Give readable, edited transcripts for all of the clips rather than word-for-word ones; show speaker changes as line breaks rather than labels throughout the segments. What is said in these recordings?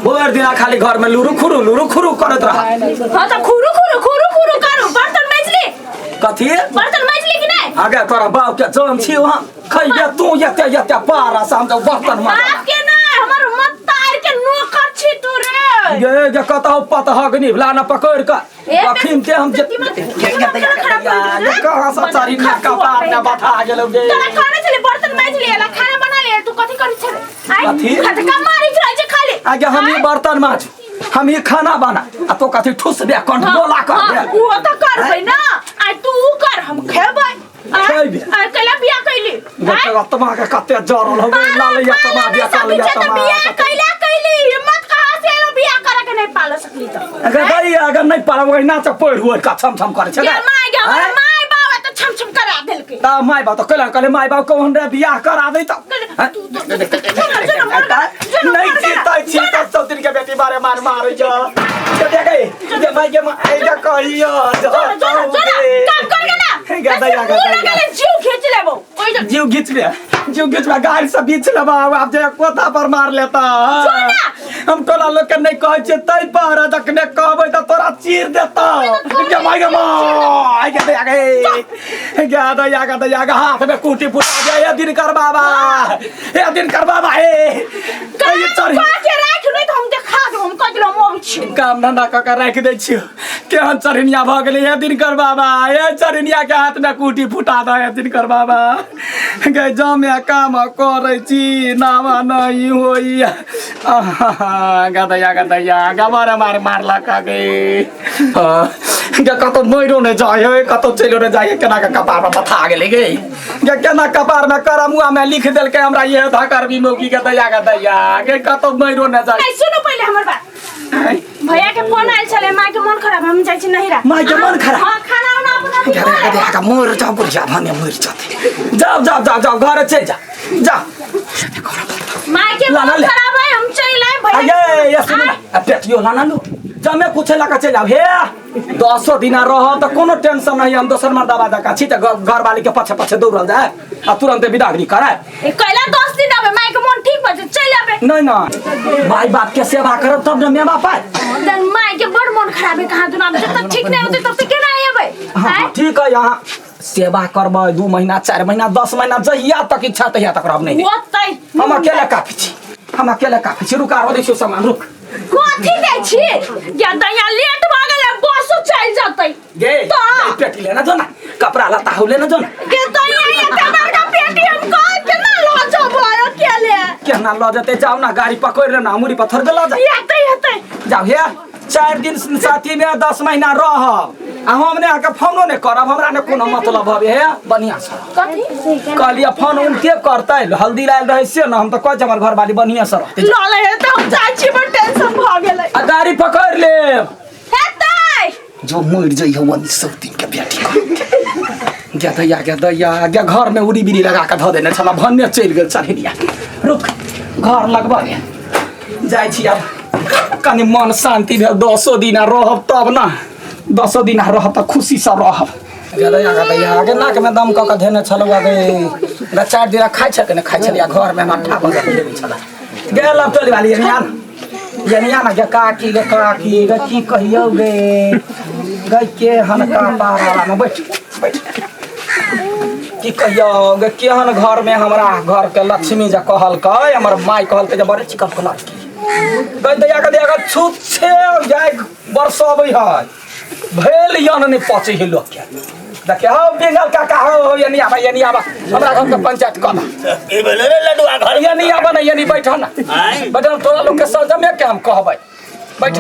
भोर दिन खाली घर में लुरु खुरु करत रहा।
हां त खुरु करू बर्तन मैजली
कथी
बर्तन मैजली कि नहीं
आगे तोरा बाप के जन छी वहां खइबे तू यते पारा साम जो बर्तन मार
आपके ना हमर मत्तार के नौकर छी तू रे
ये कतौ पता हगनी लाना पकड़ के अखिन के हम कहां से चारी ने कपार ने बता गेलो गे
तोरा खाने चले बर्तन मैजली एला खाना बना ले तू कथि करी छे
कथी
खटका मारी छै खाली
आगे हम ही बर्तन माज हम ही खाना बना आ तो कथी ठुस बे कंठ बोला कर दे
वो त करबै ना आ तू कर हम खेबै
खेबै
आ कला बिया कैली
गतमा के कते जरल हो गए लाल या कमा बिया साल या कमा
बिया कैली हिम्मत कहां से एलो बिया करे के नहीं पाल सकली त
अगर नहीं पालबै ना त पढ़ हुआ का छम करे छै
माय बाबा त छम करा देलके
ता माय बाप त कहले माय बाप को हमरा बियाह करा दे त नहीं जीता छी त चौधरी के बेटी बारे मारे जो के गई जे भाई के आइजा कहियो
काम कर गेला गदा जीव खींच लेबो
जीव खींच में गाड़ी से बीच लेबा अब जे कोथा पर मार लेता हम तोरा लोग के नहीं कहै छै तै पर जखने कहबै त तोरा चीर देता के भाई के आई गदा हाथ में कुटी फुटा दे ये दिन कर बाबा ए कहियो चोरी
के राख नै त हम देखा दे हम कजलो मोर छी
काम धंधा क राख दै छियो केहन चरनिया भ गेलै ये दिन कर बाबा ए चरनिया के हाथ में कुटी फुटा दे ये दिन कर बाबा गे जमे काम करै छी नामा नहीं होई गदैया गबारे मारला का गे कतो मैरो ने जाए कतो चलो ने जाए केना के कपार में बथा गेले गे केना कपार में करमुआ में लिख देल के हमरा ये धाकर भी मौकी के गदैया गे कतो मैरो ने जाए
सुनो पहले हमर बात भैया के फोन आइल छले माय के मन खराब हम जाय छी नहिरा
माय के मन खराब
हां खाना उना अपना
गदैया मोर जा बुढ़िया भने मोर जाते जाओ घर चल जा
माय के मन खराब है हम चल आए भैया
अये ये सुन ना पेटियो लाना लो जमे कुछ लगा चल जाओ हे 10 दिन रह त कोनो टेंशन नहीं हम दोसर मर्दा बादा का छी त घर वाली के पछे दौड़ल जाए आ तुरंत बिदागरी करे
ए कहला 10 दिन आबे माय के मन ठीक बजे चल आबे
नहीं माय बाप के सेवा करब तब न मेवा पाए
देन माय के बड़ मन खराब है कहां दुना जब तक ठीक नहीं होते तब तक केना आबे
हां ठीक है यहां सेवा करब 2 महीना 4 महीना 10 महीना जहिया तक इच्छा तहिया तक रहब नहीं
ओतै
हम अकेले काफी छी रुका रो देखियो सामान रुक
कथि दै छी या दया लेट भ गेले बस चल जतै
गे पेटी लेना जो ना कपड़ा लता हो लेना जो ना
के दया एते बड़का पेटी हम कह केना ल जब अकेले
केना ल जते जाओ ना गाड़ी पकड़ ले ना मुरी पत्थर दे ल जा
हेतै
जाओ हे 4 दिन साथी में 10 महीना रहब आ हमने आके फोनो ने करब हमरा ने कोनो मतलब हबे हे बढ़िया से
कथि
कहलिए फोन उनके करतै हल्दी लाल रहै से ना हम त कह जमल घर वाली बढ़िया से रहते
ल ले त हम जाय छी बड़ टेंशन भ गेलै
आ गाड़ी पकड़ ले
हेतै
जो मर जइयो वनी सब दिन के बेटी को गया घर में उड़ी बिरी लगा के ध देने छला भन्ने चल गेल चढ़िया रुक घर लगबा जाय छी अब कनी मन शांति भेल 10 दिन रहब तब ना 10 दिन रहब त खुशी से रहब गया आगे नाक में दम क धेने छलौ आगे 4 दिन खाइ छ के खाइ छलिया घर में मठा बजा देबै छला गेल अब टोली वाली यानी ना काकी गे की कहियो गे गे के हनका पारा में बैठ की कहियो गे केहन घर में हमरा घर के लक्ष्मी जा कहल के हमर माय कहल के जे बड़े चिकन को लड़की गई दया छूत छे जाय बरसबै है भेल यन ने पचे हे लोग के देखे हो बेंगल काका हो यानी आबा हमरा घर के पंचायत कला
ए भेले रे लडुआ घर
यानी आबा ना यानी बैठ ना बैठ तोरा लोग के सजमे के हम कहबै बैठ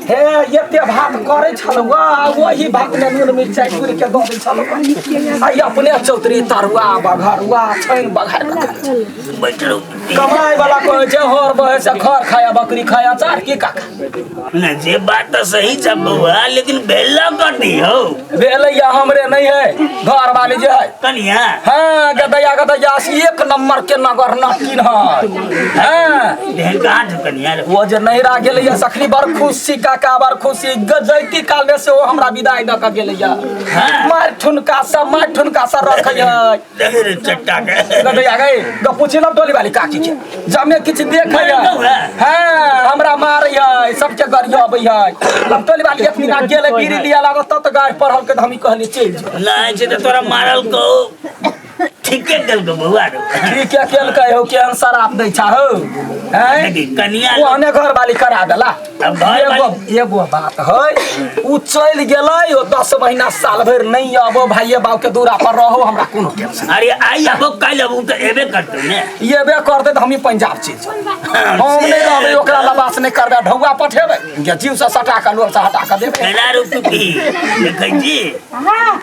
हे एते भात करे छलवा वही भात में नून मिर्चाई गुड़ के दऽ दै छलवा आई अपने चौतरी तरुआ बघरुआ छैन बघार
बैठ रो
कमाई वाला कहै छै हर बहे से खर खाया बकरी खाया चार की काका
ना जे बात तो सही छ बउआ लेकिन बेला कटी हो
बेलैया हमरे नहीं है घर वाली जे है
कनिया
हां गदैया एक नंबर के नगर नकीन है हां
देह काट कनिया
वो जे नहीं रा गेलैया सखनी बड़ खुशी काका बड़ खुशी गजैती काल में से वो हमरा विदाई द के गेलैया मार ठुनका सा रखै है
देख रे चट्टा के
गदैया गई ग पूछिलम टोली वाली काकी के जमे किछ देखै है हां हमरा कहिया लपटोली वाली एक मिनट गेले बीड़ी लिया लागत त गाय पढ़ल के हम कहली चल जा
नहीं से तो तोरा मारल को ठीके गल को बउआ रो
ठीक है केल कहे हो के आंसर आप दै छा हो हैं
कनिया
वो हने घर वाली करा देला
अब घर वाली
एगो बात है उ चल गेलै ओ 10 महीना साल भर नहीं आबो भाईए बाप के दूरा पर रहो हमरा कोनो टेंशन
अरे आई अब काल अब तो एबे करते ने
एबे करते त हम पंजाब चल जाब हम नहीं रहबै ओकरा लबास नहीं करबे ढौआ पठेबै जे जीव से सटा के लोर से हटा के देबै
केना रुपी देखै जी हां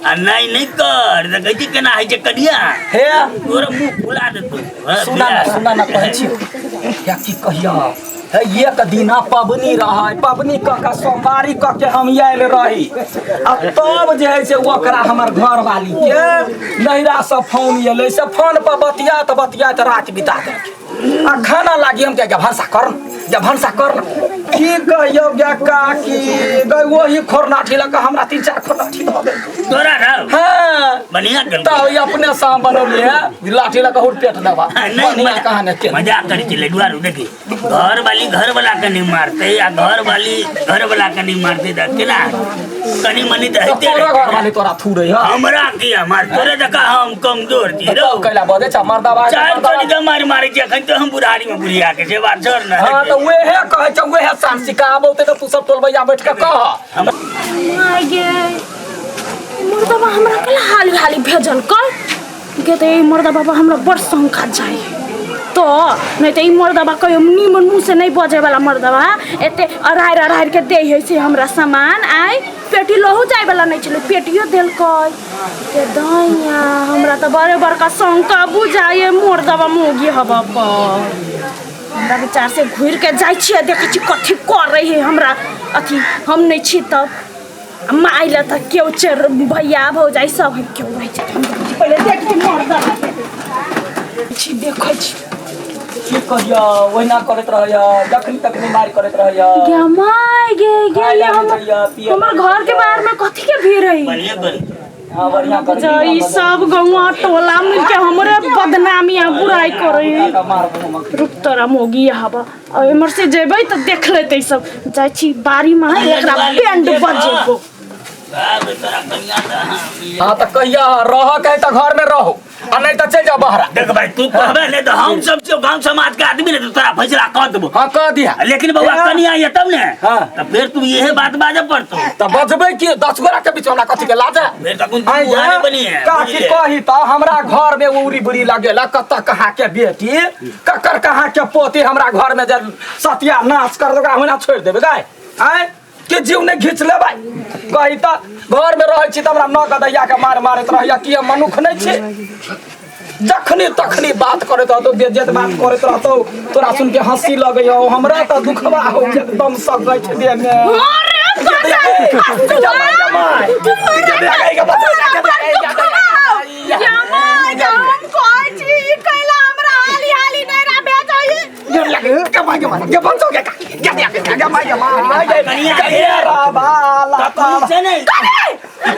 आ नहीं कर देखै जी केना है जे कडिया
हे
तोरा मुंह फुला दे तू
सुना ना कहै छी या की कहिया है एक दिना पबनी रहै पबनी क के सोमवारी क के हम आयल रही आ तब जे है से ओकरा हमर घर वाली के नहिरा से फोन एलै से फोन पर बतियात रात बिता दे आ खाना लागी हम क्या भंसा कर की कहियो गे काकी गई वही खोरनाठी लगा हमरा 3-4 खोरनाठी भ गेल
तोरा रहो
हां
बढ़िया कर
त अपने साम बनौली है लाठी लगा हुट पेट दबा
नहीं
कहां के
मजाक कर चले दुआरू देखी घर वाला के नहीं मारते या घर वाला के नहीं मारते त केना कनी मनी त हते
तोरा घर वाली तोरा थूरे है
हमरा की हमार तोरे देखा हम कमजोर थी रो
कैला बदे छ मर्दाबा
चार कनी के मारी जे खन तो हम बुढ़ारी में बुढ़िया के से बात छोड़ ना
हां त वेहे कहै छ वेहे शान सिखाबो त तू सब टोलबैया बैठ के कह
आगे मुर्दाबा हमरा कल हाली भेजल कल के त ई मुर्दाबा हमरा बड़ संखा जाए तो नहीं तो ई मुर्दाबा कहियो निमन मुंह से नहीं बजे वाला मुर्दाबा एते अराइर के दे है से हमरा सामान आइ पेटी लहु जाए वाला नहीं चले पेटियो देल कय के दैया हमरा त बड़े बड़का शंका बुझाए मुर्दाबा मोगी हवा पर हमरा विचार से घुर के जाय छिए देखे छी कथि कर रही है हमरा अथि हम नहीं छी तब माइला त केउ चर भैया भौजाई सब केउ रह छै पहिले देख के मुर्दाबा छी देखै छी
की कहिया ओहिना करत रहया जखनी मार करत रहया
गे माय गे हमर घर के बाहर में कथि के भीड़ रही
बढ़िया कर
हां बढ़िया कर
जई सब गौवा टोला मिल के हमरे बदनामी आ बुराई करे रुक तोरा मोगी हवा और एमर से जेबै त देख लेतै सब जाय छी बारी में एकरा बैंड बजेबो
हां त कहिया रह के त घर में रहो आ नहीं त चल जा बाहर
देख भाई तू कहबे नहीं तो हम सब जो गांव समाज के आदमी ने तो तेरा फैसला कर देबो
हां कह दिया
लेकिन बउआ कनिया ये तब ने
हां
तब फिर तू यही बात बाजे पड़तो
त बजबै कि 10 गोरा के बीच में कथि के लाज
फिर तक तू बुआने बनी है
काकी कही त हमरा घर में उरी बुरी लागेला कत कहां के बेटी ककर कहां के पोती हमरा घर में जे सत्यानाश कर देगा होना छोड़ देबे गाय आय के जीव ने घिच लेबै कही त घर में रहै छी त हमरा न गदैया के मारत रहैया कि मनुख नै छी जखनी तखनी बात करत रहतो बेइज्जत बात करत रहतो तोरा सुन के हंसी लगैयो हमरा त दुखबा हो एकदम सब गई छै देह में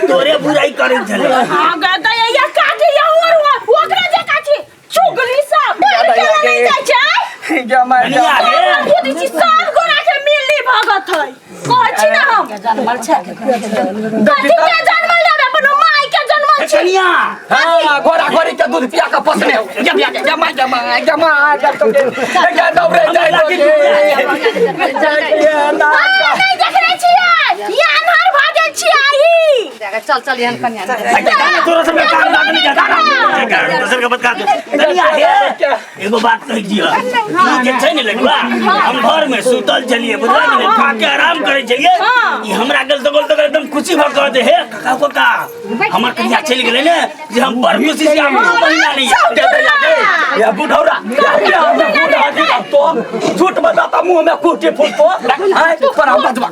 तोरे बुराई करे चले
हां गदा या काटी या और ओकरा जे काटी चुगली सब के नहीं जाय छै खुद छी सब गोरा के मिली भगत है कहै छी ना हम जानमल छै कथि के जानमल रे अपन माई के जानमल छै
कनिया
हां गोरा गोरी के दूध पिया के पसने जमा दौड़े जाय
नहीं देख रहे छियै ये अनहर भागे छियै
चल यहन कन्या
तोरा सब काम लागने जा दोसर के बात का कनिया एगो बात कह दिया जे छै ने लड़का हम घर में सुतल चलिए बुझला ने खा के आराम करे चलिए ई हमरा गल तो एकदम खुशी भ कह दे हे काका हमर कन्या चल गेले ने जे हम बड़ खुशी से हम महीना नहीं
या बुढ़ौरा तो झूठ बताता मुंह में कुटी फुटतो हां पर हम बजवा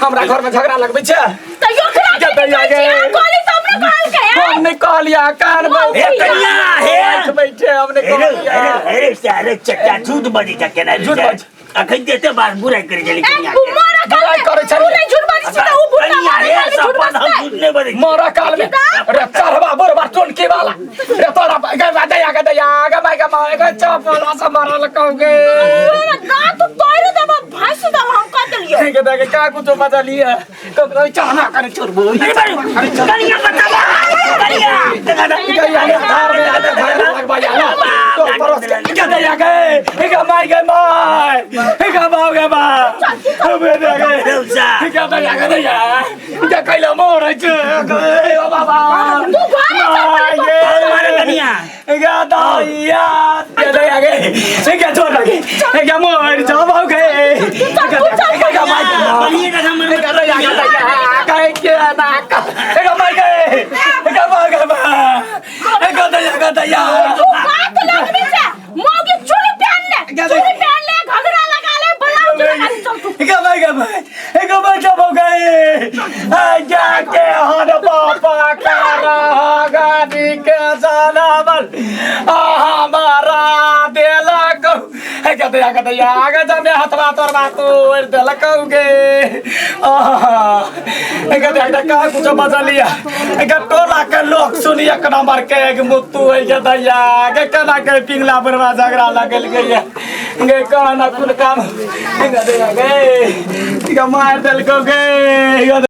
हमरा घर में झगड़ा लगबै छै हम नहीं कह लिया कान में
ए कन्या हे
बैठे हमने कह लिया
अरे सारे चट्टा झूठ बजी जके ना
झूठ बज।
अखन देते बार बुराई करे चली कन्या
तू मारा
बुराई करे छली।
तू नहीं झूठ बाजी छी तो बुरा
कन्या हे सब हम झूठ नहीं बजी
मारा काल में अरे चढ़वा बरबर टोनकी वाला रे तोरा गया माय का चपल से मारल कहगे
ना तू तोरे दब भाई से दब हम काट लियो
के देखे का कुछ बचा लिया कब चाहना करे चोरबो
कन्या बतावा कन्या
गया ने धार में आते धार लगवा याला तो परस के दया गए के माय के बाव के बा अबे दे गए
देवसा
के दया के दया के कैला मोर छ ओ बाबा
तू घरे
ये
मारे कन्या
के दया के दया के के छोड़ लगे के मोर छ बाव के के माय
बलिए का हम
के दया के दया के ना के माय के बाव के बा के दया
तू बात लगनी से मौगी चूड़ी पहन ले घघरा लगा ले ब्लाउज लगा ले चल तू
के भाई जब हो गए जाके हर पापा का गाड़ी के सलामल हमारा देला को कहते या आगे जब हथवा तोरवा तोड़ देला कहूगे कहते का कुछ बचा लिया टोला के लोग सुनी एक नंबर के एक मुत्तू है के दैया के कना के पिंगला बरवा झगड़ा लगल गया गे कहना कुल काम गे मार देल को गे